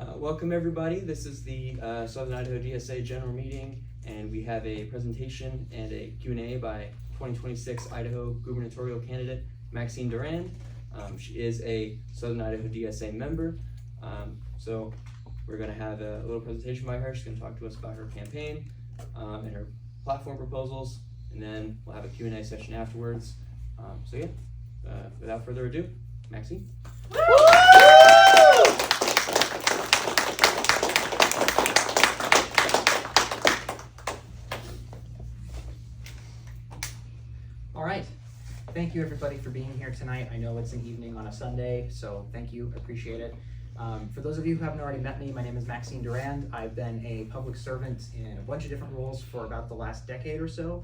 Welcome everybody. This is the Southern Idaho DSA General Meeting, and we have a presentation and a Q&A by 2026 Idaho gubernatorial candidate Maxine Durand. She is a Southern Idaho DSA member, so we're going to have a little presentation by her. She's going to talk to us about her campaign and her platform proposals, and then we'll have a Q&A session afterwards. Without further ado, Maxine. All right, thank you everybody for being here tonight. I know it's an evening on a Sunday, so thank you, appreciate it. For those of you who haven't already met me, my name is Maxine Durand. I've been a public servant in a bunch of different roles for about the last decade or so.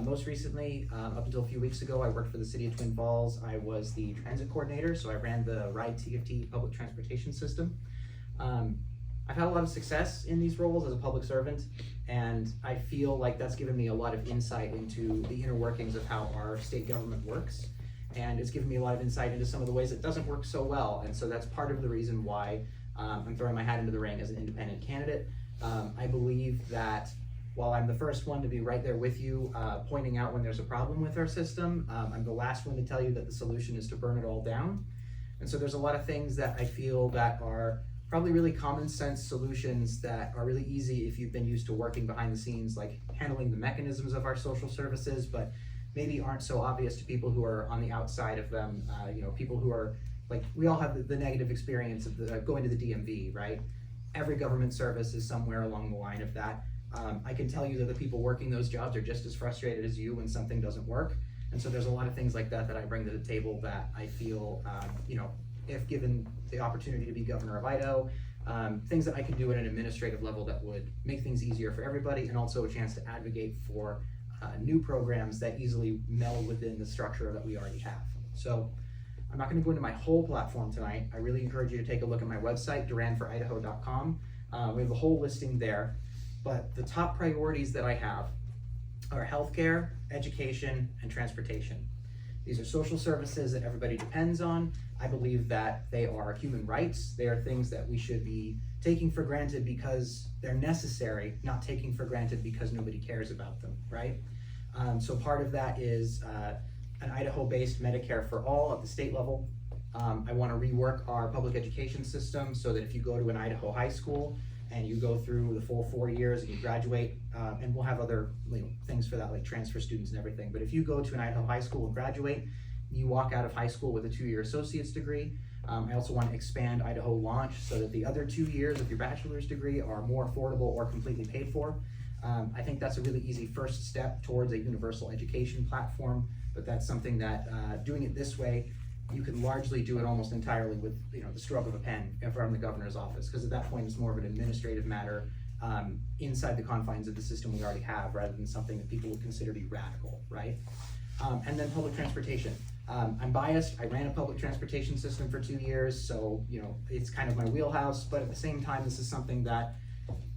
Most recently, up until a few weeks ago, I worked for the city of Twin Falls. I was the transit coordinator, so I ran the RIDE TFT public transportation system. I've had a lot of success in these roles as a public servant, and I feel like that's given me a lot of insight into the inner workings of how our state government works, and it's given me a lot of insight into some of the ways it doesn't work so well, and so that's part of the reason why I'm throwing my hat into the ring as an independent candidate. I believe that while I'm the first one to be right there with you, pointing out when there's a problem with our system, I'm the last one to tell you that the solution is to burn it all down. And so there's a lot of things that I feel that are probably really common sense solutions that are really easy if you've been used to working behind the scenes, like handling the mechanisms of our social services, but maybe aren't so obvious to people who are on the outside of them. People who are like, we all have the negative experience of going to the DMV, right? Every government service is somewhere along the line of that. I can tell you that the people working those jobs are just as frustrated as you when something doesn't work. And so there's a lot of things like that I bring to the table that I feel, if given the opportunity to be governor of Idaho, things that I can do at an administrative level that would make things easier for everybody, and also a chance to advocate for new programs that easily meld within the structure that we already have. So I'm not going to go into my whole platform tonight. I really encourage you to take a look at my website, durandforidaho.com. We have a whole listing there, but the top priorities that I have are healthcare, education, and transportation. These are social services that everybody depends on. I believe that they are human rights. They are things that we should be taking for granted because they're necessary, not taking for granted because nobody cares about them, right? So part of that is an Idaho-based Medicare for all at the state level. I want to rework our public education system so that if you go to an Idaho high school and you go through the full 4 years and you graduate, and we'll have other things for that, like transfer students and everything, but if you go to an Idaho high school and graduate, you walk out of high school with a 2-year associate's degree. I also want to expand Idaho Launch so that the other 2 years of your bachelor's degree are more affordable or completely paid for. I think that's a really easy first step towards a universal education platform, but that's something that doing it this way, you can largely do it almost entirely with the stroke of a pen from the governor's office, because at that point it's more of an administrative matter inside the confines of the system we already have, rather than something that people would consider to be radical, right? And then public transportation. I'm biased. I ran a public transportation system for 2 years, so it's kind of my wheelhouse, but at the same time, this is something that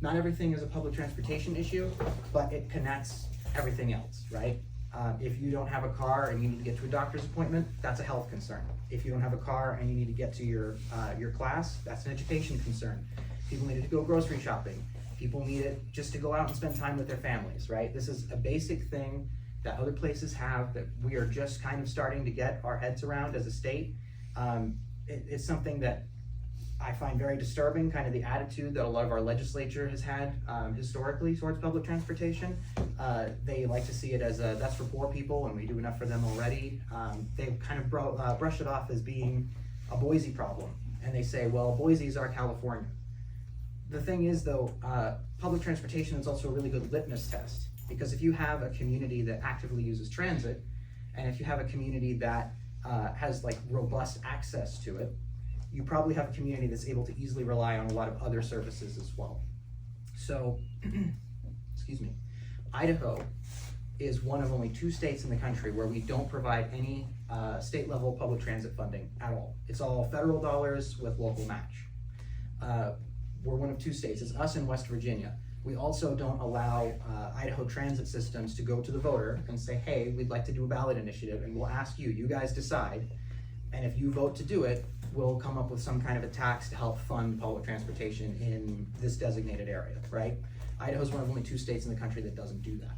not everything is a public transportation issue, but it connects everything else, right? If you don't have a car and you need to get to a doctor's appointment, that's a health concern. If you don't have a car and you need to get to your class, that's an education concern. People need it to go grocery shopping. People need it just to go out and spend time with their families, right? This is a basic thing that other places have that we are just kind of starting to get our heads around as a state. It's something that I find very disturbing, kind of the attitude that a lot of our legislature has had historically towards public transportation. They like to see it as that's for poor people and we do enough for them already. They've kind of brushed it off as being a Boise problem. And they say, well, Boise is our California. The thing is though, public transportation is also a really good litmus test, because if you have a community that actively uses transit, and if you have a community that has robust access to it, you probably have a community that's able to easily rely on a lot of other services as well. So, excuse me, Idaho is one of only 2 states in the country where we don't provide any state level public transit funding at all. It's all federal dollars with local match. We're one of 2 states, it's us and West Virginia. We also don't allow Idaho transit systems to go to the voter and say, hey, we'd like to do a ballot initiative, and we'll ask you, you guys decide, and if you vote to do it, we'll come up with some kind of a tax to help fund public transportation in this designated area, right? Idaho's one of only 2 states in the country that doesn't do that.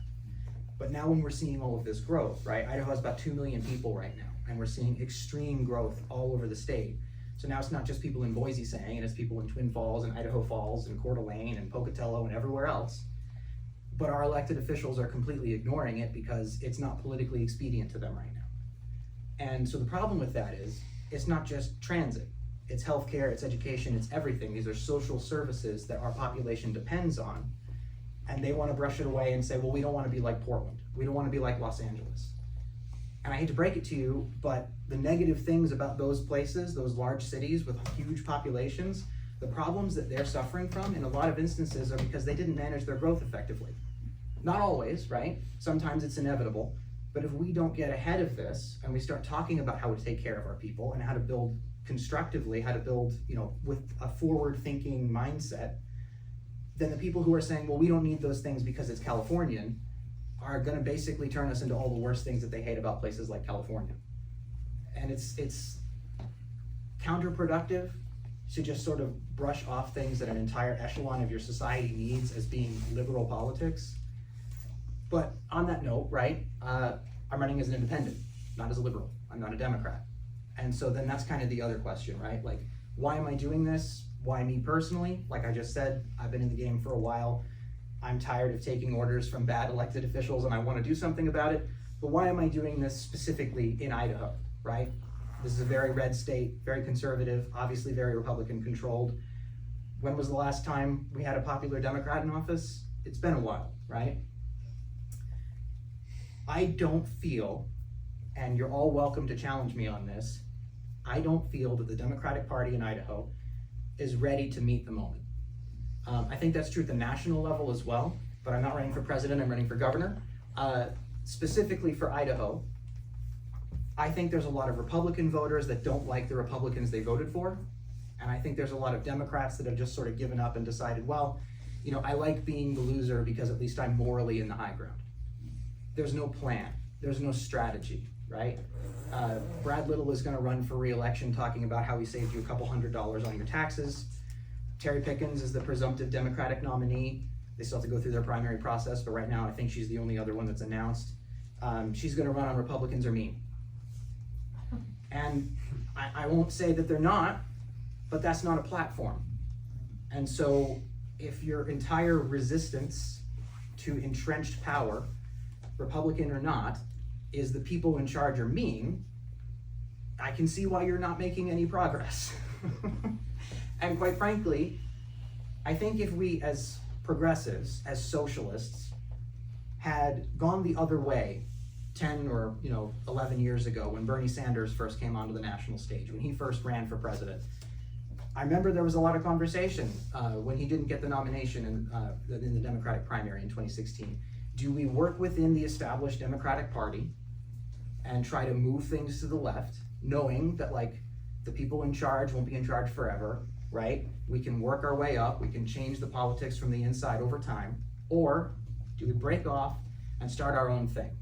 But now when we're seeing all of this growth, right? Idaho has about 2 million people right now, and we're seeing extreme growth all over the state. So now it's not just people in Boise saying it, it's people in Twin Falls and Idaho Falls and Coeur d'Alene and Pocatello and everywhere else. But our elected officials are completely ignoring it because it's not politically expedient to them right now. And so the problem with that is, it's not just transit, it's healthcare, it's education, it's everything. These are social services that our population depends on, and they want to brush it away and say, well, we don't want to be like Portland, we don't want to be like Los Angeles. And I hate to break it to you, but the negative things about those places, those large cities with huge populations, the problems that they're suffering from in a lot of instances are because they didn't manage their growth effectively. Not always, right? Sometimes it's inevitable. But if we don't get ahead of this and we start talking about how to take care of our people and how to build constructively, how to build, with a forward-thinking mindset, then the people who are saying, well, we don't need those things because it's Californian, are gonna basically turn us into all the worst things that they hate about places like California. And it's counterproductive to just sort of brush off things that an entire echelon of your society needs as being liberal politics. But on that note, right, I'm running as an independent, not as a liberal. I'm not a Democrat. And so then that's kind of the other question, right? Like, why am I doing this? Why me personally? Like I just said, I've been in the game for a while. I'm tired of taking orders from bad elected officials and I want to do something about it. But why am I doing this specifically in Idaho, right? This is a very red state, very conservative, obviously very Republican controlled. When was the last time we had a popular Democrat in office? It's been a while, right? I don't feel, and you're all welcome to challenge me on this, I don't feel that the Democratic Party in Idaho is ready to meet the moment. I think that's true at the national level as well, but I'm not running for president, I'm running for governor. Specifically for Idaho, I think there's a lot of Republican voters that don't like the Republicans they voted for, and I think there's a lot of Democrats that have just sort of given up and decided, well, I like being the loser because at least I'm morally in the high ground. There's no plan, there's no strategy, right? Brad Little is gonna run for re-election talking about how he saved you a couple $100 on your taxes. Terry Pickens is the presumptive Democratic nominee. They still have to go through their primary process, but right now I think she's the only other one that's announced. She's gonna run on Republicans are mean. And I won't say that they're not, but that's not a platform. And so if your entire resistance to entrenched power, Republican or not, is the people in charge are mean, I can see why you're not making any progress. And quite frankly, I think if we as progressives, as socialists, had gone the other way 10 or 11 years ago when Bernie Sanders first came onto the national stage, when he first ran for president, I remember there was a lot of conversation when he didn't get the nomination in the Democratic primary in 2016. Do we work within the established Democratic Party and try to move things to the left, knowing that the people in charge won't be in charge forever, right? We can work our way up, we can change the politics from the inside over time, or do we break off and start our own thing?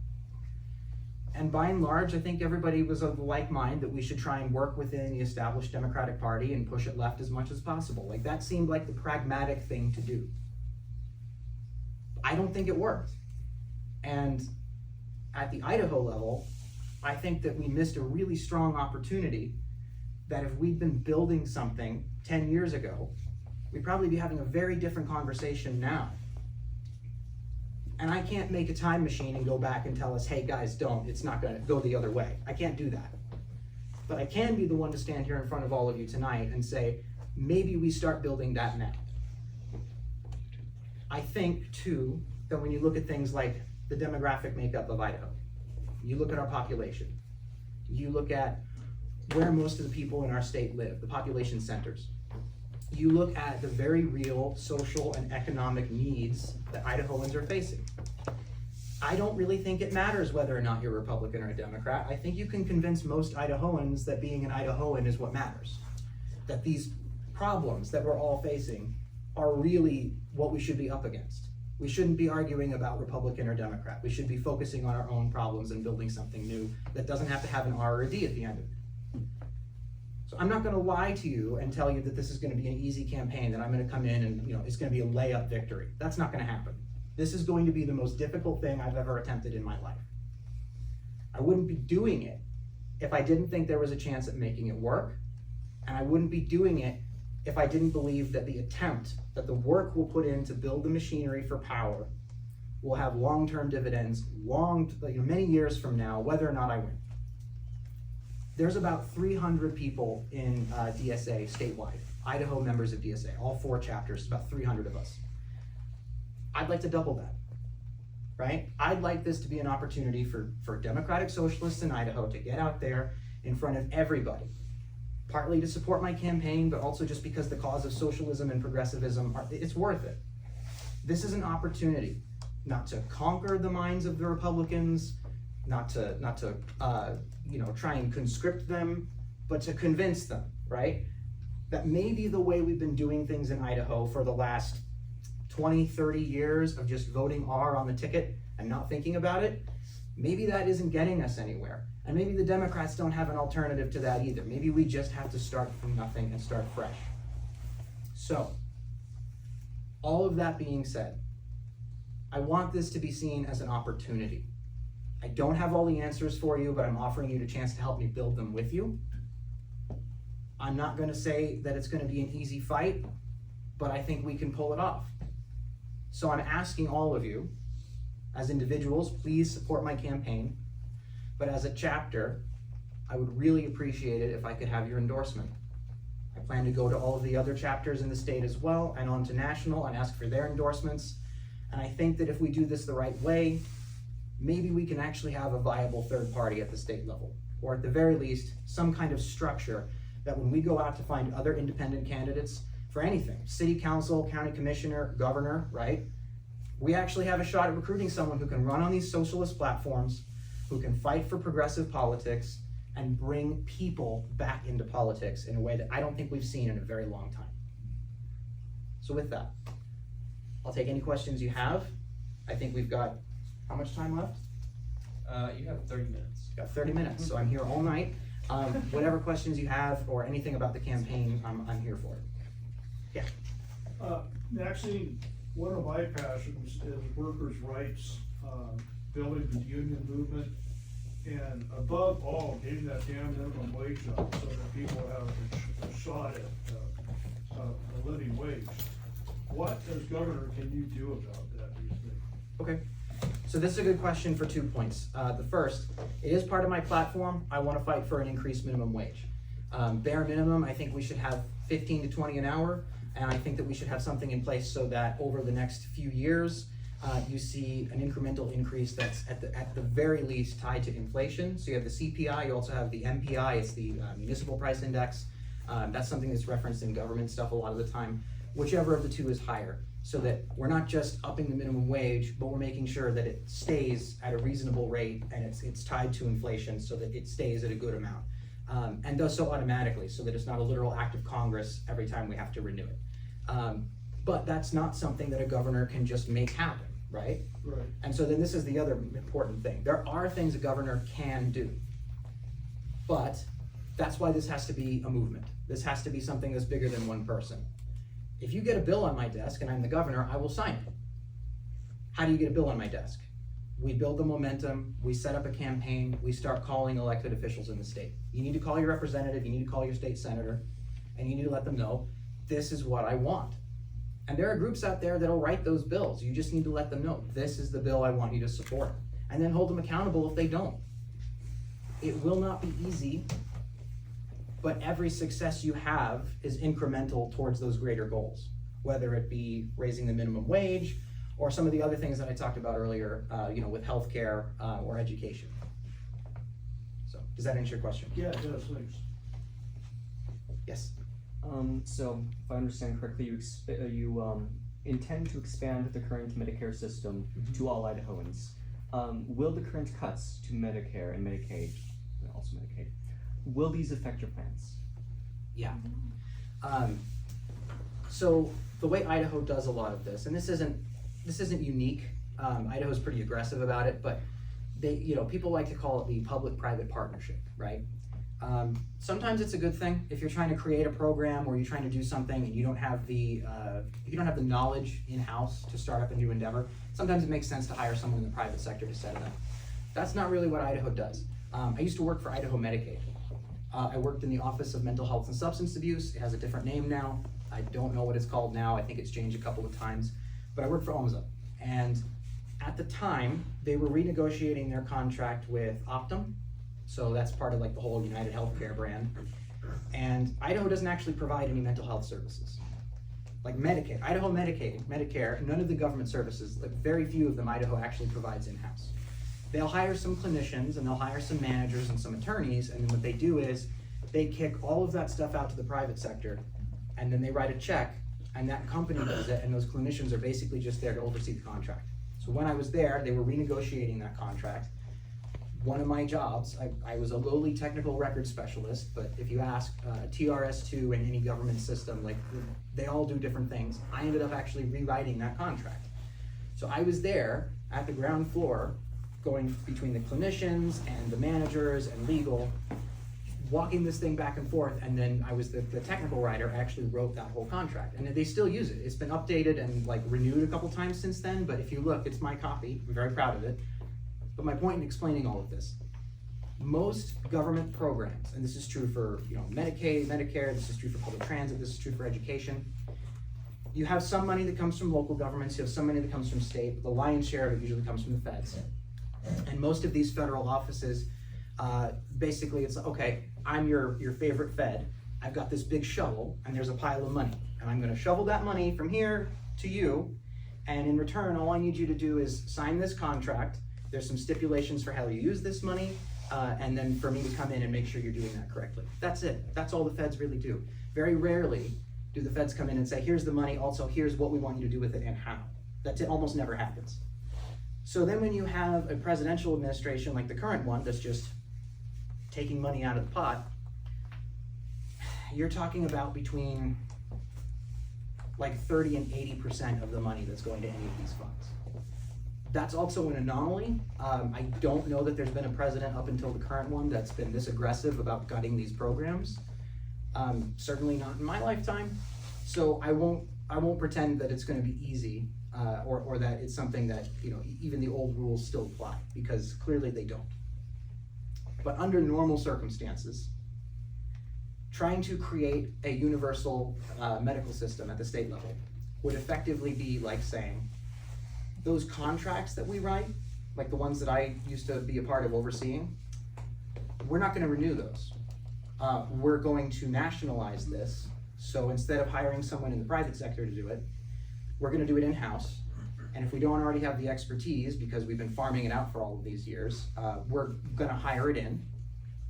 And by and large, I think everybody was of the like mind that we should try and work within the established Democratic Party and push it left as much as possible. That seemed like the pragmatic thing to do. I don't think it worked. And at the Idaho level, I think that we missed a really strong opportunity that if we'd been building something 10 years ago, we'd probably be having a very different conversation now. And I can't make a time machine and go back and tell us, hey guys, don't, it's not gonna go the other way. I can't do that. But I can be the one to stand here in front of all of you tonight and say, maybe we start building that now. I think too, that when you look at things like the demographic makeup of Idaho, you look at our population, you look at where most of the people in our state live, the population centers. You look at the very real social and economic needs that Idahoans are facing. I don't really think it matters whether or not you're a Republican or a Democrat. I think you can convince most Idahoans that being an Idahoan is what matters. That these problems that we're all facing are really what we should be up against. We shouldn't be arguing about Republican or Democrat. We should be focusing on our own problems and building something new that doesn't have to have an R or a D at the end of it. So I'm not going to lie to you and tell you that this is going to be an easy campaign, that I'm going to come in and it's going to be a layup victory. That's not going to happen. This is going to be the most difficult thing I've ever attempted in my life. I wouldn't be doing it if I didn't think there was a chance at making it work, and I wouldn't be doing it if I didn't believe that the attempt, that the work we'll put in to build the machinery for power will have long-term dividends many years from now, whether or not I win. There's about 300 people in DSA statewide, Idaho members of DSA, all 4 chapters, about 300 of us. I'd like to double that, right? I'd like this to be an opportunity for democratic socialists in Idaho to get out there in front of everybody, partly to support my campaign, but also just because the cause of socialism and progressivism, it's worth it. This is an opportunity not to conquer the minds of the Republicans, not to try and conscript them, but to convince them, right? That maybe the way we've been doing things in Idaho for the last 20, 30 years of just voting R on the ticket and not thinking about it, maybe that isn't getting us anywhere. And maybe the Democrats don't have an alternative to that either. Maybe we just have to start from nothing and start fresh. So, all of that being said, I want this to be seen as an opportunity. I don't have all the answers for you, but I'm offering you the chance to help me build them with you. I'm not going to say that it's going to be an easy fight, but I think we can pull it off. So I'm asking all of you, as individuals, please support my campaign. But as a chapter, I would really appreciate it if I could have your endorsement. I plan to go to all of the other chapters in the state as well, and on to national, and ask for their endorsements. And I think that if we do this the right way, maybe we can actually have a viable third party at the state level, or at the very least, some kind of structure that when we go out to find other independent candidates for anything, city council, county commissioner, governor, right? We actually have a shot at recruiting someone who can run on these socialist platforms, who can fight for progressive politics, and bring people back into politics in a way that I don't think we've seen in a very long time. So with that, I'll take any questions you have. I think we've got, how much time left? You have 30 minutes. Got 30 minutes, so I'm here all night. Whatever questions you have or anything about the campaign, I'm here for it. Yeah. Maxine, one of my passions is workers' rights, building the union movement, and above all, getting that damn minimum wage up so that people have a shot at a living wage. What, as governor, can you do about that, do you think? Okay. So this is a good question for 2 points. The first, it is part of my platform. I want to fight for an increased minimum wage. Bare minimum, I think we should have 15 to 20 an hour, and I think that we should have something in place so that over the next few years, you see an incremental increase that's at the very least tied to inflation. So you have the CPI, you also have the MPI, it's the Municipal Price Index. That's something that's referenced in government stuff a lot of the time. Whichever of the two is higher, so that we're not just upping the minimum wage, but we're making sure that it stays at a reasonable rate and it's tied to inflation so that it stays at a good amount. And does so automatically, so that it's not a literal act of Congress every time we have to renew it. But that's not something that a governor can just make happen, right? Right. And so then this is the other important thing. There are things a governor can do, but that's why this has to be a movement. This has to be something that's bigger than one person. If you get a bill on my desk and I'm the governor, I will sign it. How do you get a bill on my desk? We build the momentum, we set up a campaign, we start calling elected officials in the state. You need to call your representative, you need to call your state senator, and you need to let them know, this is what I want. And there are groups out there that'll write those bills. You just need to let them know, this is the bill I want you to support. And then hold them accountable if they don't. It will not be easy, but every success you have is incremental towards those greater goals, whether it be raising the minimum wage or some of the other things that I talked about earlier, with healthcare or education. So, does that answer your question? Yeah, it does, thanks. Yes. So, if I understand correctly, you intend to expand the current Medicare system to all Idahoans. Will the current cuts to Medicare and Medicaid, and also Medicaid, will these affect your plans? Yeah. So the way Idaho does a lot of this, and this isn't unique. Idaho's pretty aggressive about it, but they, people like to call it the public-private partnership, right? Sometimes it's a good thing if you're trying to create a program or you're trying to do something and you don't have the knowledge in-house to start up a new endeavor. Sometimes it makes sense to hire someone in the private sector to set it up. That's not really what Idaho does. I used to work for Idaho Medicaid. I worked in the Office of Mental Health and Substance Abuse. It has a different name now. I don't know what it's called now. I think it's changed a couple of times. But I worked for OMSA. And at the time, they were renegotiating their contract with Optum. So that's part of like the whole United Healthcare brand. And Idaho doesn't actually provide any mental health services. Like Medicaid, Idaho Medicaid, Medicare, none of the government services, like very few of them Idaho actually provides in-house. They'll hire some clinicians and they'll hire some managers and some attorneys, and then what they do is they kick all of that stuff out to the private sector, and then they write a check, and that company does it, and those clinicians are basically just there to oversee the contract. So when I was there, they were renegotiating that contract. One of my jobs, I was a lowly technical record specialist, but if you ask TRS2 in any government system, like they all do different things. I ended up actually rewriting that contract. So I was there at the ground floor, going between the clinicians and the managers and legal, walking this thing back and forth, and then I was the technical writer. I actually wrote that whole contract, and they still use it. It's been updated and like renewed a couple times since then, but if you look, it's my copy. I'm very proud of it. But my point in explaining all of this, most government programs, and this is true for Medicaid, Medicare, this is true for public transit, this is true for education, you have some money that comes from local governments, you have some money that comes from state, but the lion's share of it usually comes from the feds. And most of these federal offices, basically it's, okay, I'm your favorite fed, I've got this big shovel, and there's a pile of money, and I'm gonna shovel that money from here to you, and in return, all I need you to do is sign this contract. There's some stipulations for how you use this money, and then for me to come in and make sure you're doing that correctly. That's it. That's all the feds really do. Very rarely do the feds come in and say, here's the money, also here's what we want you to do with it and how. It almost never happens. So then when you have a presidential administration like the current one that's just taking money out of the pot, you're talking about between like 30 and 80% of the money that's going to any of these funds. That's also an anomaly. I don't know that there's been a president up until the current one that's been this aggressive about gutting these programs. Certainly not in my lifetime. So I won't pretend that it's going to be easy, or that it's something that even the old rules still apply, because clearly they don't. But under normal circumstances, trying to create a universal medical system at the state level would effectively be like saying, those contracts that we write, like the ones that I used to be a part of overseeing, we're not going to renew those. We're going to nationalize this. So instead of hiring someone in the private sector to do it, we're going to do it in-house. And if we don't already have the expertise, because we've been farming it out for all of these years, we're going to hire it in.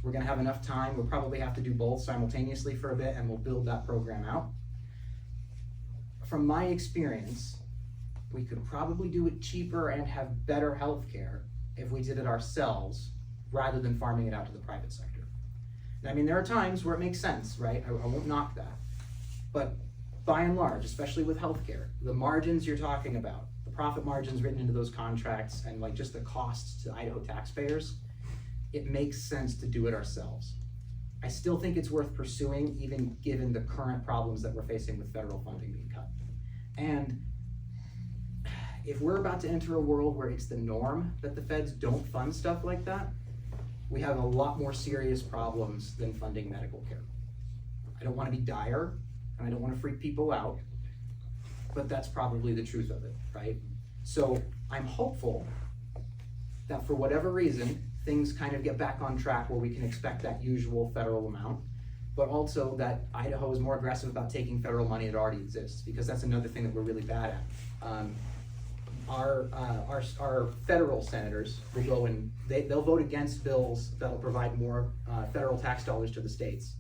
We're going to have enough time. We'll probably have to do both simultaneously for a bit, and we'll build that program out. From my experience, we could probably do it cheaper and have better health care if we did it ourselves rather than farming it out to the private sector. I mean, there are times where it makes sense, right? I won't knock that. But by and large, especially with healthcare, the margins you're talking about, the profit margins written into those contracts, and like just the costs to Idaho taxpayers, it makes sense to do it ourselves. I still think it's worth pursuing, even given the current problems that we're facing with federal funding being cut. And if we're about to enter a world where it's the norm that the feds don't fund stuff like that, we have a lot more serious problems than funding medical care. I don't want to be dire, and I don't want to freak people out, but that's probably the truth of it, right? So I'm hopeful that for whatever reason, things kind of get back on track where we can expect that usual federal amount, but also that Idaho is more aggressive about taking federal money that already exists, because that's another thing that we're really bad at. Our federal senators will go and they'll vote against bills that'll provide more federal tax dollars to the states.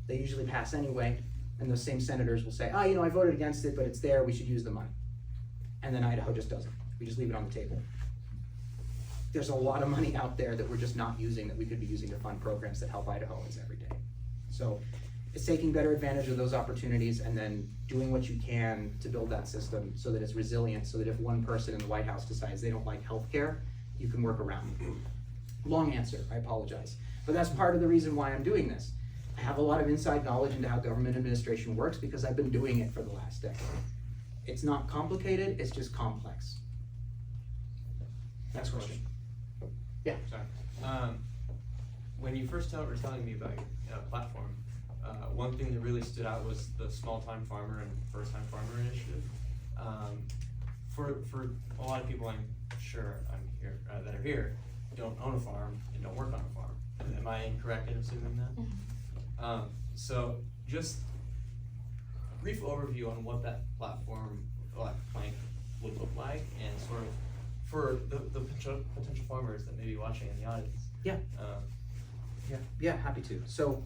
They usually pass anyway, and those same senators will say, I voted against it, but it's there, we should use the money. And then Idaho just doesn't. We just leave it on the table. There's a lot of money out there that we're just not using, that we could be using to fund programs that help Idahoans every day. So it's taking better advantage of those opportunities and then doing what you can to build that system so that it's resilient, so that if one person in the White House decides they don't like healthcare, you can work around it. Long answer, I apologize. But that's part of the reason why I'm doing this. I have a lot of inside knowledge into how government administration works because I've been doing it for the last decade. It's not complicated, it's just complex. Next question. Yeah. Sorry. When you first were telling me about your platform, one thing that really stood out was the small-time farmer and first-time farmer initiative. For a lot of people, I'm sure that are here, don't own a farm and don't work on a farm. Am I incorrect in assuming that? So just a brief overview on what that platform plank would look like, and sort of for the potential farmers that may be watching in the audience. Yeah. Yeah, happy to. So,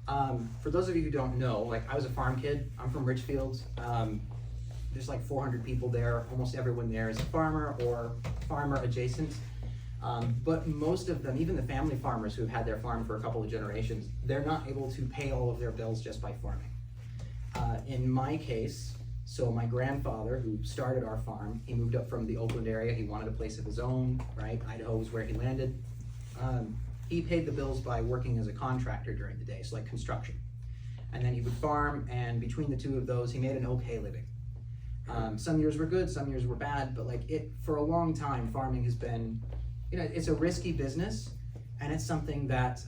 for those of you who don't know, like I was a farm kid. I'm from Richfield. There's like 400 people there. Almost everyone there is a farmer or farmer adjacent. But most of them, even the family farmers who've had their farm for a couple of generations, they're not able to pay all of their bills just by farming. In my case, so my grandfather, who started our farm, he moved up from the Oakland area. He wanted a place of his own, right? Idaho was where he landed. He paid the bills by working as a contractor during the day, so like construction. And then he would farm, and between the two of those, he made an okay living. Some years were good, some years were bad, but like for a long time, farming has been, it's a risky business, and it's something that,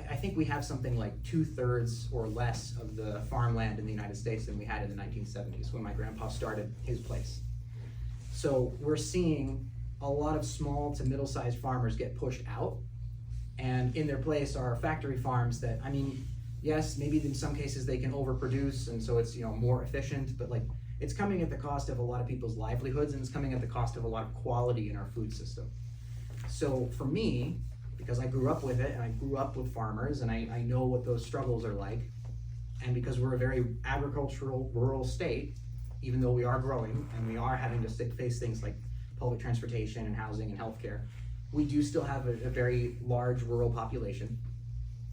I think we have something like 2/3 or less of the farmland in the United States than we had in the 1970s when my grandpa started his place. So we're seeing a lot of small to middle-sized farmers get pushed out, and in their place are factory farms that, yes, maybe in some cases they can overproduce, and so it's more efficient, but like it's coming at the cost of a lot of people's livelihoods, and it's coming at the cost of a lot of quality in our food system. So for me, because I grew up with it, and I grew up with farmers, and I know what those struggles are like, and because we're a very agricultural, rural state, even though we are growing, and we are having to face things like public transportation and housing and healthcare, we do still have a very large rural population.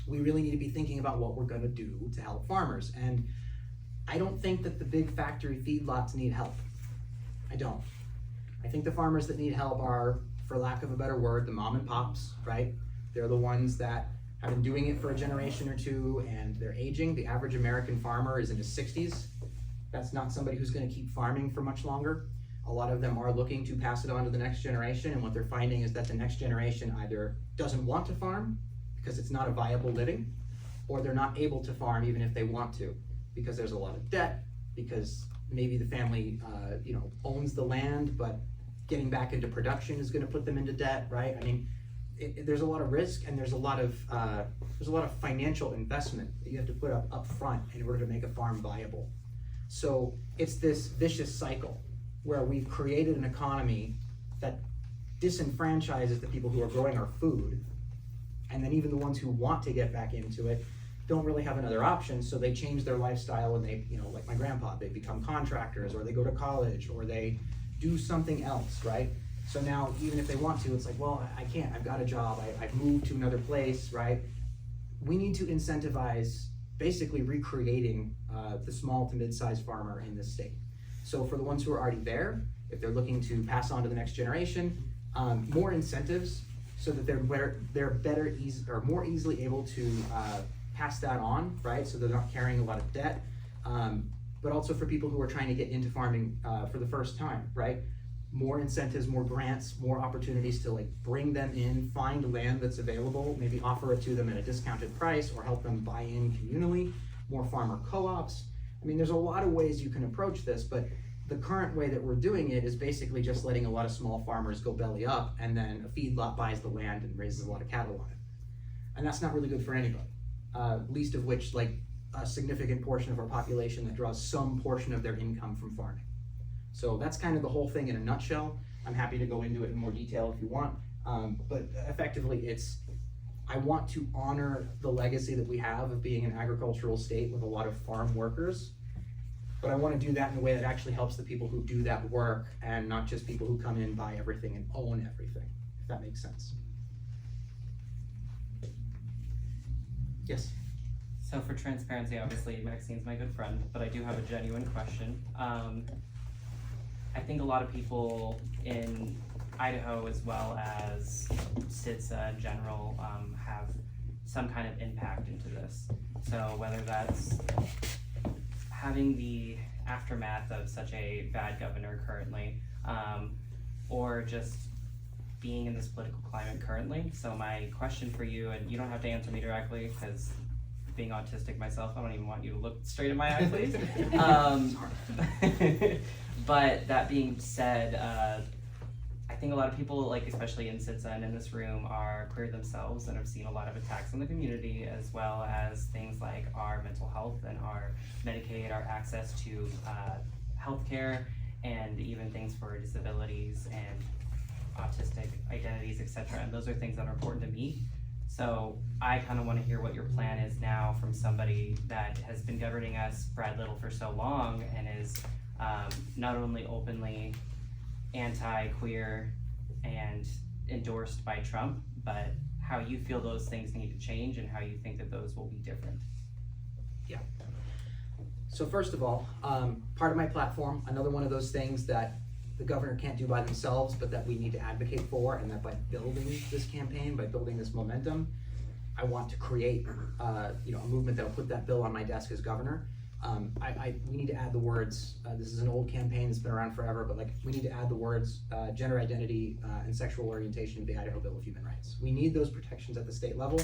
We really need to be thinking about what we're gonna do to help farmers. And I don't think that the big factory feedlots need help. I don't. I think the farmers that need help are, for lack of a better word, the mom and pops, right? They're the ones that have been doing it for a generation or two, and they're aging. The average American farmer is in his 60s. That's not somebody who's gonna keep farming for much longer. A lot of them are looking to pass it on to the next generation, and what they're finding is that the next generation either doesn't want to farm because it's not a viable living, or they're not able to farm even if they want to, because there's a lot of debt, because maybe the family owns the land, but getting back into production is going to put them into debt, right? There's a lot of risk, and there's a lot of financial investment that you have to put up front in order to make a farm viable. So it's this vicious cycle where we've created an economy that disenfranchises the people who are growing our food, and then even the ones who want to get back into it don't really have another option, so they change their lifestyle, and they, like my grandpa, they become contractors, or they go to college, or they do something else, right? So now, even if they want to, it's like, well, I can't, I've got a job, I've moved to another place, right? We need to incentivize basically recreating the small to mid-sized farmer in this state. So for the ones who are already there, if they're looking to pass on to the next generation, more incentives so that they're more easily able to pass that on, right? So they're not carrying a lot of debt, but also for people who are trying to get into farming for the first time, right? More incentives, more grants, more opportunities to like bring them in, find land that's available, maybe offer it to them at a discounted price, or help them buy in communally, more farmer co-ops. There's a lot of ways you can approach this, but the current way that we're doing it is basically just letting a lot of small farmers go belly up, and then a feedlot buys the land and raises a lot of cattle on it. And that's not really good for anybody, least of which like a significant portion of our population that draws some portion of their income from farming. So that's kind of the whole thing in a nutshell. I'm happy to go into it in more detail if you want, but effectively I want to honor the legacy that we have of being an agricultural state with a lot of farm workers, but I want to do that in a way that actually helps the people who do that work, and not just people who come in, buy everything, and own everything, if that makes sense. Yes? So for transparency, obviously Maxine's my good friend, but I do have a genuine question. I think a lot of people in Idaho as well as CIDSA in general have some kind of impact into this. So whether that's having the aftermath of such a bad governor currently, or just being in this political climate currently. So my question for you, and you don't have to answer me directly because being autistic myself, I don't even want you to look straight in my eye, please. But that being said, I think a lot of people, like especially in CIDSA and in this room, are queer themselves and have seen a lot of attacks on the community, as well as things like our mental health and our Medicaid, our access to healthcare, and even things for disabilities and autistic identities, etc. And those are things that are important to me. So I kind of want to hear what your plan is now from somebody that has been governing us, Brad Little, for so long, and is not only openly anti-queer and endorsed by Trump, but how you feel those things need to change and how you think that those will be different. Yeah. So first of all, part of my platform, another one of those things that the governor can't do by themselves, but that we need to advocate for, and that by building this campaign, by building this momentum, I want to create a movement that will put that bill on my desk as governor. We need to add the words, this is an old campaign that's been around forever, but we need to add the words gender identity and sexual orientation to the Idaho Bill of Human Rights. We need those protections at the state level.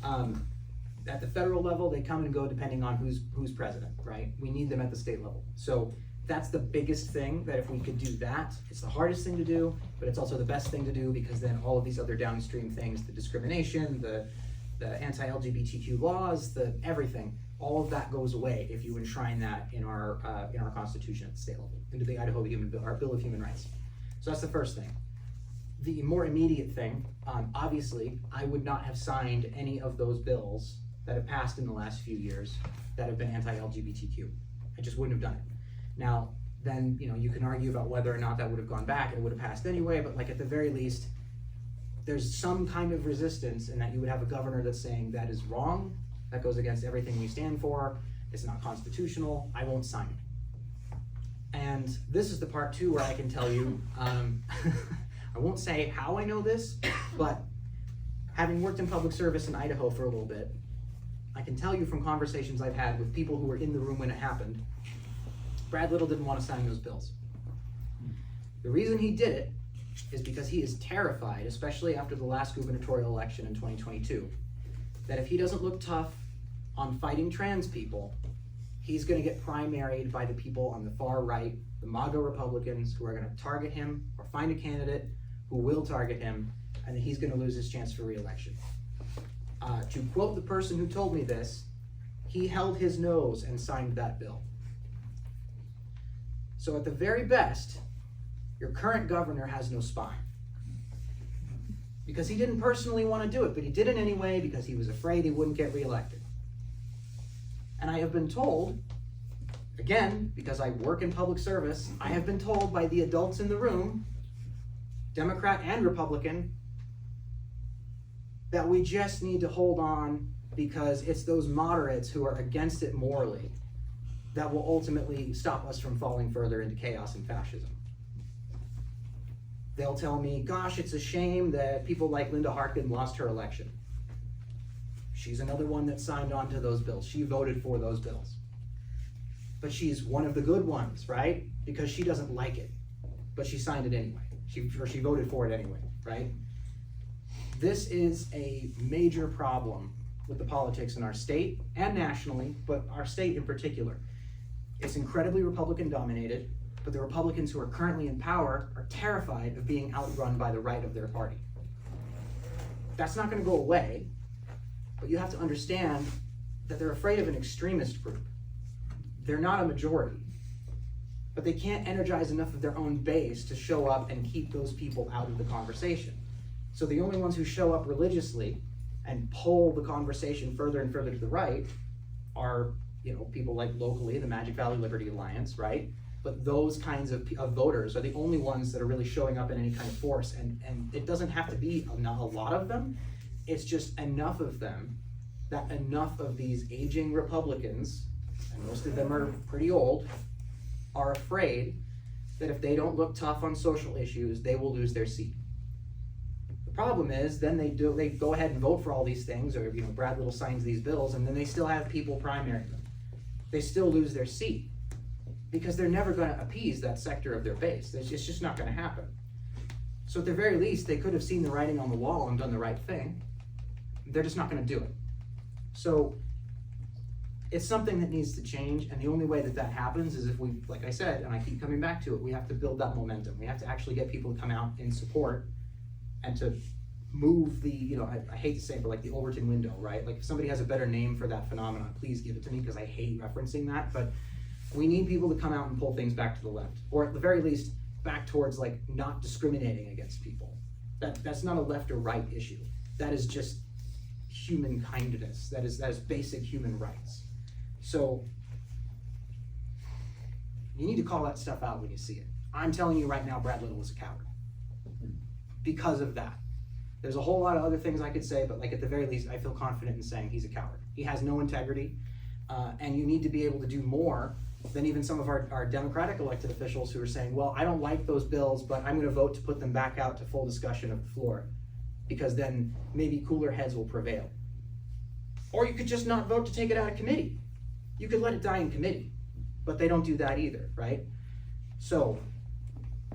At the federal level, they come and go depending on who's president, right? We need them at the state level. So that's the biggest thing, that if we could do that, it's the hardest thing to do, but it's also the best thing to do, because then all of these other downstream things, the discrimination, the anti-LGBTQ laws, the everything, all of that goes away if you enshrine that in our Constitution at the state level, into the Idaho our Bill of Human Rights. So that's the first thing. The more immediate thing, obviously, I would not have signed any of those bills that have passed in the last few years that have been anti-LGBTQ. I just wouldn't have done it. Now, then, you can argue about whether or not that would have gone back, and it would have passed anyway, but at the very least, there's some kind of resistance in that you would have a governor that's saying that is wrong, that goes against everything we stand for, it's not constitutional, I won't sign it. And this is the part too where I can tell you, I won't say how I know this, but having worked in public service in Idaho for a little bit, I can tell you from conversations I've had with people who were in the room when it happened, Brad Little didn't want to sign those bills. The reason he did it is because he is terrified, especially after the last gubernatorial election in 2022, that if he doesn't look tough on fighting trans people, he's going to get primaried by the people on the far right, the MAGA Republicans, who are going to target him or find a candidate who will target him, and then he's going to lose his chance for re-election. To quote the person who told me this, he held his nose and signed that bill. So at the very best, your current governor has no spine. Because he didn't personally want to do it, but he did it anyway because he was afraid he wouldn't get reelected. And I have been told, again, because I work in public service, I have been told by the adults in the room, Democrat and Republican, that we just need to hold on because it's those moderates who are against it morally that will ultimately stop us from falling further into chaos and fascism. They'll tell me, gosh, it's a shame that people like Linda Harkin lost her election. She's another one that signed on to those bills. She voted for those bills. But she's one of the good ones, right? Because she doesn't like it, but she signed it anyway. She voted for it anyway, right? This is a major problem with the politics in our state and nationally, but our state in particular. It's incredibly Republican dominated, but the Republicans who are currently in power are terrified of being outrun by the right of their party. That's not going to go away, but you have to understand that they're afraid of an extremist group. They're not a majority, but they can't energize enough of their own base to show up and keep those people out of the conversation. So the only ones who show up religiously and pull the conversation further and further to the right are, people like locally, the Magic Valley Liberty Alliance, right? But those kinds of voters are the only ones that are really showing up in any kind of force. And it doesn't have to be not a lot of them. It's just enough of them that enough of these aging Republicans, and most of them are pretty old, are afraid that if they don't look tough on social issues, they will lose their seat. The problem is, then they go ahead and vote for all these things, or Brad Little signs these bills, and then they still have people primary them. They still lose their seat because they're never going to appease that sector of their base. It's just not going to happen. So at the very least, they could have seen the writing on the wall and done the right thing. They're just not going to do it. So it's something that needs to change, and the only way that happens is if we, like I said, and I keep coming back to it, we have to build that momentum. We have to actually get people to come out in support and to move the, I hate to say it, but like the Overton window, right? Like if somebody has a better name for that phenomenon, please give it to me, because I hate referencing that. But we need people to come out and pull things back to the left, or at the very least back towards like not discriminating against people. That's not a left or right issue. That is just human kindness. That is basic human rights. So you need to call that stuff out when you see it. I'm telling you right now, Brad Little is a coward because of that. There's a whole lot of other things I could say, but like at the very least, I feel confident in saying he's a coward. He has no integrity, and you need to be able to do more than even some of our Democratic elected officials who are saying, well, I don't like those bills, but I'm going to vote to put them back out to full discussion of the floor, because then maybe cooler heads will prevail. Or you could just not vote to take it out of committee. You could let it die in committee, but they don't do that either, right? So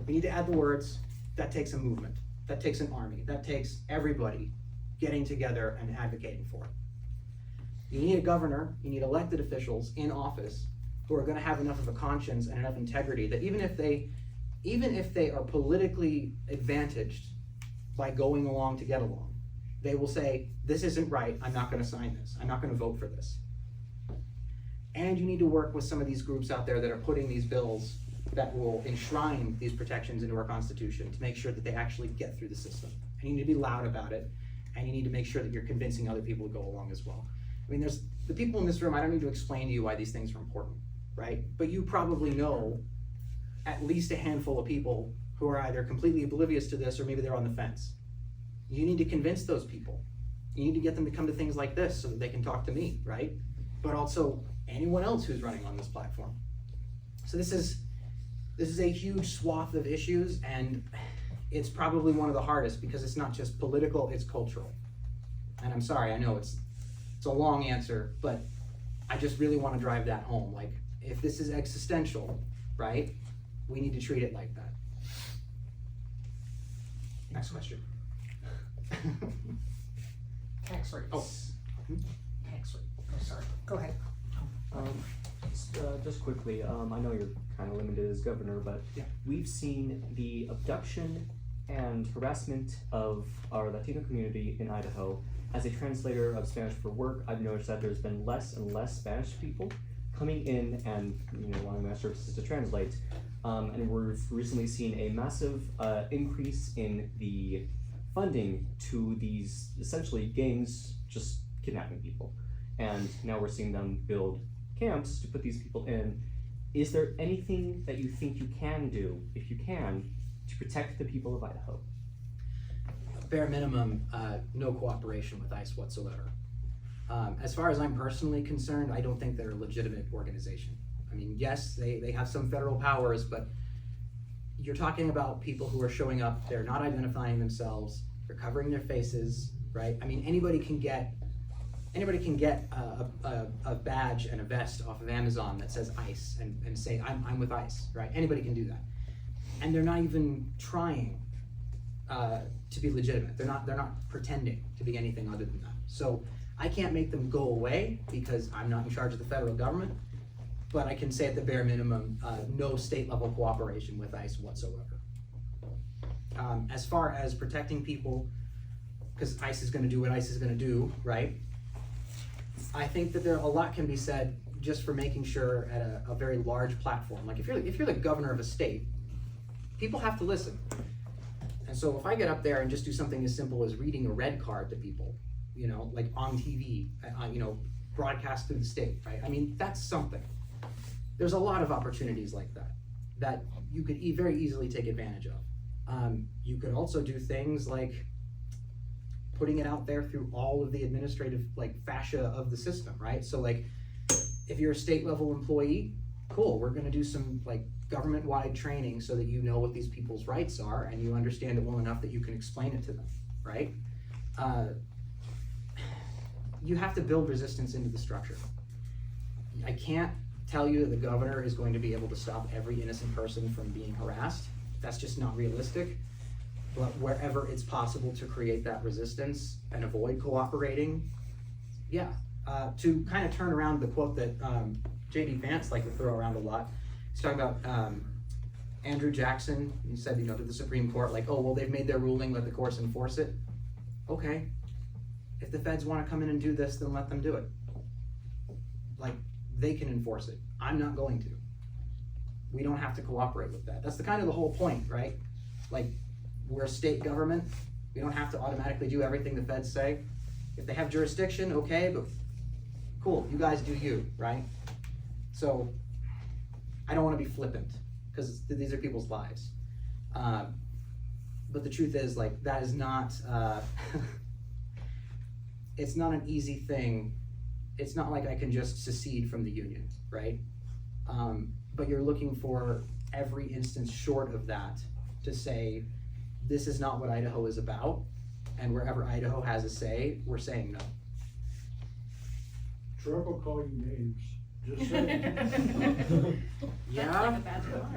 we need to add the words. That takes a movement. That takes an army. That takes everybody getting together and advocating for it. You need a governor, you need elected officials in office who are going to have enough of a conscience and enough integrity that even if they are politically advantaged by going along to get along, they will say, this isn't right, I'm not going to sign this, I'm not going to vote for this. And you need to work with some of these groups out there that are putting these bills that will enshrine these protections into our Constitution to make sure that they actually get through the system. And you need to be loud about it, and you need to make sure that you're convincing other people to go along as well. I mean, there's the people in this room, I don't need to explain to you why these things are important, right? But you probably know at least a handful of people who are either completely oblivious to this or maybe they're on the fence. You need to convince those people. You need to get them to come to things like this so that they can talk to me, right? But also anyone else who's running on this platform. So this is a huge swath of issues, and it's probably one of the hardest because it's not just political, it's cultural. And I'm sorry, I know it's a long answer, but I just really want to drive that home. Like, if this is existential, right, we need to treat it like that. Next question. Tax rates. Oh. Tax rate. Oh, sorry. Go ahead. Just quickly, I know you're kind of limited as governor, but yeah. We've seen the abduction and harassment of our Latino community in Idaho. As a translator of Spanish for work, I've noticed that there's been less and less Spanish people coming in and wanting our services to translate. And we've recently seen a massive increase in the funding to these essentially gangs just kidnapping people. And now we're seeing them build camps to put these people in. Is there anything that you think you can do, if you can, to protect the people of Idaho? Bare minimum, no cooperation with ICE whatsoever. As far as I'm personally concerned, I don't think they're a legitimate organization. I mean, yes, they have some federal powers, but you're talking about people who are showing up, they're not identifying themselves, they're covering their faces, right? I mean, anybody can get a badge and a vest off of Amazon that says ICE and say, I'm with ICE, right? Anybody can do that. And they're not even trying to be legitimate. They're not pretending to be anything other than that. So I can't make them go away because I'm not in charge of the federal government, but I can say at the bare minimum, no state level cooperation with ICE whatsoever. As far as protecting people, because ICE is gonna do what ICE is gonna do, right? I think that a lot can be said just for making sure at a very large platform. Like if you're the governor of a state, people have to listen. And so if I get up there and just do something as simple as reading a red card to people, like on TV, broadcast through the state, right? I mean, that's something. There's a lot of opportunities like that you could very easily take advantage of. You could also do things like putting it out there through all of the administrative fascia of the system, right? So if you're a state level employee, cool, we're gonna do some like government-wide training so that you know what these people's rights are and you understand it well enough that you can explain it to them, right? You have to build resistance into the structure. I can't tell you that the governor is going to be able to stop every innocent person from being harassed. That's just not realistic. But wherever it's possible to create that resistance and avoid cooperating, yeah. To kind of turn around the quote that J.D. Vance liked to throw around a lot, he's talking about Andrew Jackson. He said, you know, to the Supreme Court, like, oh, well, they've made their ruling, let the courts enforce it. Okay. If the feds want to come in and do this, then let them do it. Like, they can enforce it. I'm not going to. We don't have to cooperate with that. That's the kind of the whole point, right? Like, we're a state government. We don't have to automatically do everything the feds say. If they have jurisdiction, okay, but cool, you guys do you, right? So, I don't want to be flippant, because these are people's lives. But the truth is, like, that is not, it's not an easy thing. It's not like I can just secede from the union, right? But you're looking for every instance short of that to say, this is not what Idaho is about, and wherever Idaho has a say, we're saying no. Trump will call you names, just saying. Yeah,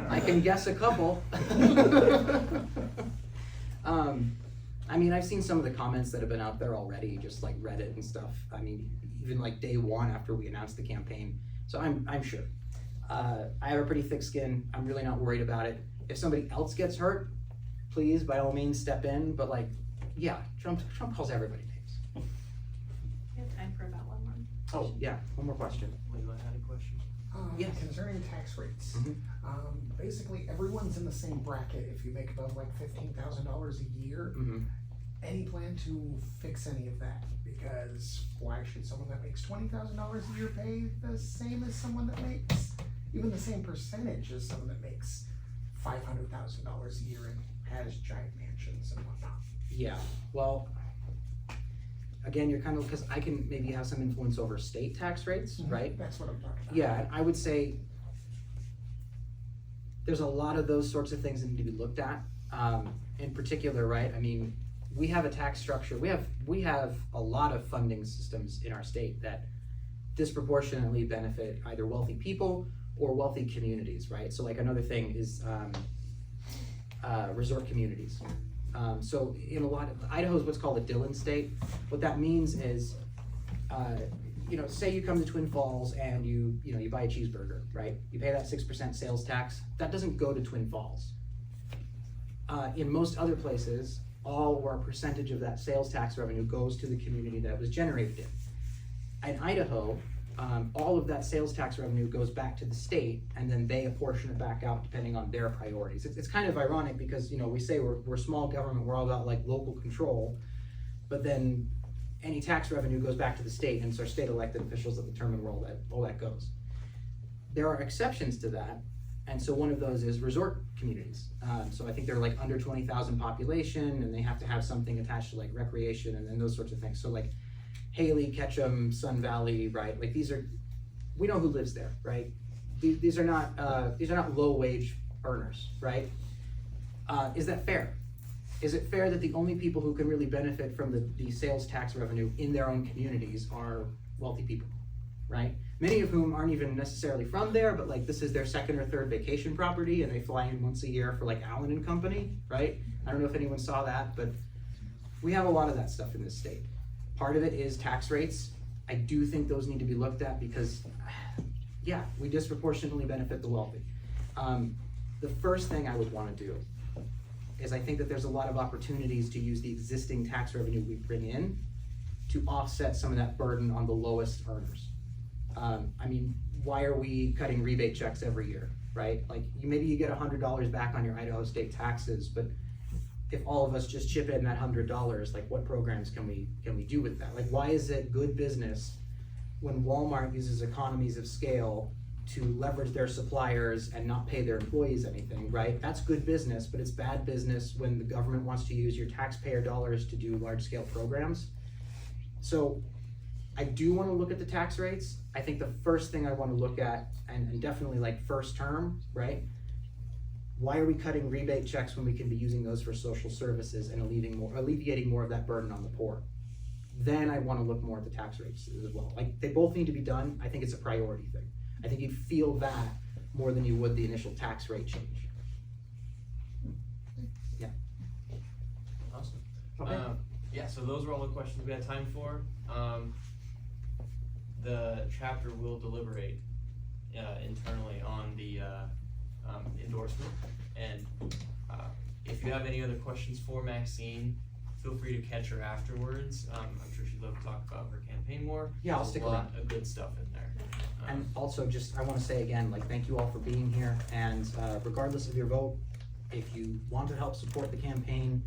I can guess a couple. I mean, I've seen some of the comments that have been out there already, just like Reddit and stuff. I mean, even like day one after we announced the campaign. So I'm sure. I have a pretty thick skin. I'm really not worried about it. If somebody else gets hurt, please, by all means, step in. But like, yeah, Trump calls everybody names. We have time for about one more. Oh, yeah, one more question. Leila had a question. Yes. Concerning tax rates, Mhm. basically everyone's in the same bracket if you make above like $15,000 a year. Mm-hmm. Any plan to fix any of that? Because why should someone that makes $20,000 a year pay the same as someone that makes even the same percentage as someone that makes $500,000 a year and has giant mansions and whatnot? Yeah, well, again, you're kind of, because I can maybe have some influence over state tax rates, right? That's what I'm talking about. Yeah, and I would say there's a lot of those sorts of things that need to be looked at. In particular, right, I mean, we have a tax structure, we have a lot of funding systems in our state that disproportionately benefit either wealthy people or wealthy communities, right? So like another thing is resort communities. So in a lot of, Idaho is what's called a Dillon state. What that means is, you know, say you come to Twin Falls and you buy a cheeseburger, right? You pay that 6% sales tax. That doesn't go to Twin Falls. In most other places, all or a percentage of that sales tax revenue goes to the community that it was generated in. In Idaho, all of that sales tax revenue goes back to the state, and then they apportion it back out depending on their priorities. It's kind of ironic because, you know, we say we're small government, we're all about like local control, but then any tax revenue goes back to the state, and it's our state elected officials that determine where all that goes. There are exceptions to that, and so one of those is resort communities. So I think they're like under 20,000 population, and they have to have something attached to like recreation and those sorts of things. So like Haley, Ketchum, Sun Valley, right? Like we know who lives there, right? These are not low wage earners, right? Is that fair? Is it fair that the only people who can really benefit from the sales tax revenue in their own communities are wealthy people, right? Many of whom aren't even necessarily from there, but like this is their second or third vacation property, and they fly in once a year for like Allen and Company, right? I don't know if anyone saw that, but we have a lot of that stuff in this state. Part of it is tax rates. I do think those need to be looked at because, yeah, we disproportionately benefit the wealthy. The first thing I would want to do is I think that there's a lot of opportunities to use the existing tax revenue we bring in to offset some of that burden on the lowest earners. I mean, why are we cutting rebate checks every year, right? Like maybe you get $100 back on your Idaho state taxes, but if all of us just chip in that $100, like what programs can we do with that? Like why is it good business when Walmart uses economies of scale to leverage their suppliers and not pay their employees anything, right? That's good business, but it's bad business when the government wants to use your taxpayer dollars to do large scale programs. So I do wanna look at the tax rates. I think the first thing I wanna look at, and definitely like first term, right? Why are we cutting rebate checks when we can be using those for social services and alleviating more of that burden on the poor? Then I wanna look more at the tax rates as well. Like, they both need to be done. I think it's a priority thing. I think you'd feel that more than you would the initial tax rate change. Yeah. Awesome. Okay. Yeah, so those were all the questions we had time for. The chapter will deliberate internally on the endorsement. And if you have any other questions for Maxine, feel free to catch her afterwards. I'm sure she'd love to talk about her campaign more. Yeah, I'll There's stick a lot around. of good stuff in there. And also just, I wanna say again, like, thank you all for being here, and regardless of your vote, if you want to help support the campaign,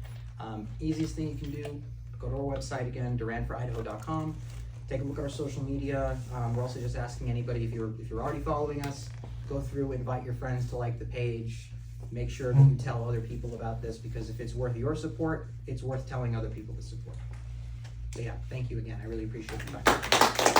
easiest thing you can do, go to our website again, durandforidaho.com, take a look at our social media. We're also just asking anybody, if you're already following us, go through, invite your friends to like the page, make sure that you tell other people about this, because if it's worth your support, it's worth telling other people to support. So yeah, thank you again, I really appreciate your time.